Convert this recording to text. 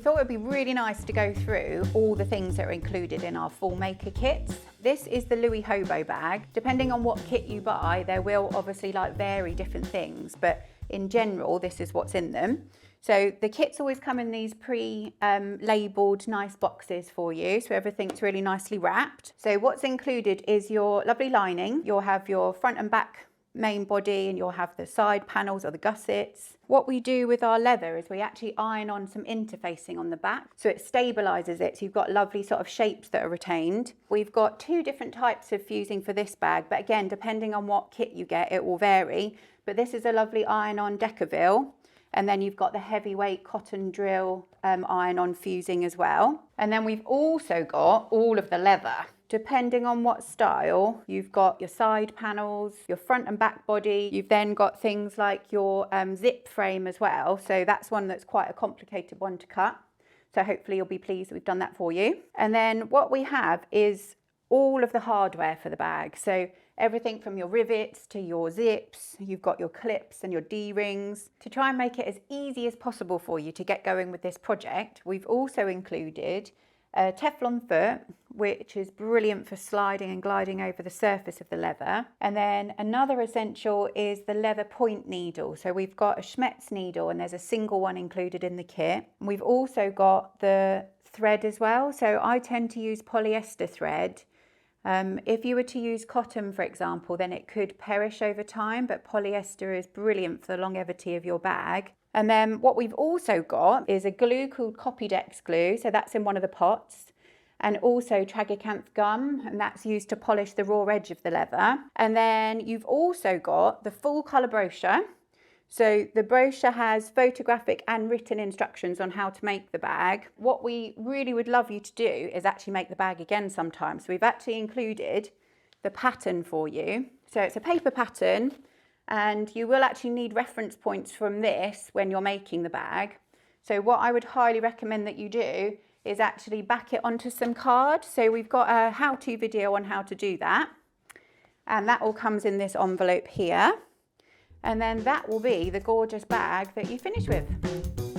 thought it'd be really nice to go through all the things that are included in our full maker kits. This is the Louis Hobo Bag. Depending on what kit you buy, there will obviously vary different things, but in general, this is what's in them. So the kits always come in these labelled nice boxes for you, so everything's really nicely wrapped. So what's included is your lovely lining. You'll have your front and back main body, and you'll have the side panels or the gussets. What we do with our leather is we actually iron on some interfacing on the back, so it stabilises it, so you've got lovely sort of shapes that are retained. We've got 2 different types of fusing for this bag, but again, depending on what kit you get, it will vary. But this is a lovely iron-on Decaville, and then you've got the heavyweight cotton drill iron-on fusing as well. And then we've also got all of the leather. Depending on what style, you've got your side panels, your front and back body. You've then got things like your zip frame as well. So that's one that's quite a complicated one to cut. So hopefully you'll be pleased that we've done that for you. And then what we have is all of the hardware for the bag. So everything from your rivets to your zips, you've got your clips and your D-rings. To try and make it as easy as possible for you to get going with this project, we've also included a Teflon foot, which is brilliant for sliding and gliding over the surface of the leather. And then another essential is the leather point needle. So we've got a Schmetz needle, and there's a single one included in the kit. And we've also got the thread as well. So I tend to use polyester thread. If you were to use cotton, for example, then it could perish over time, but polyester is brilliant for the longevity of your bag. And then what we've also got is a glue called Copydex glue, so that's in one of the pots, and also tragacanth gum, and that's used to polish the raw edge of the leather. And then you've also got the full colour brochure. So the brochure has photographic and written instructions on how to make the bag. What we really would love you to do is actually make the bag again sometime. So we've actually included the pattern for you. So it's a paper pattern, and you will actually need reference points from this when you're making the bag. So what I would highly recommend that you do is actually back it onto some card. So we've got a how-to video on how to do that. And that all comes in this envelope here. And then that will be the gorgeous bag that you finish with.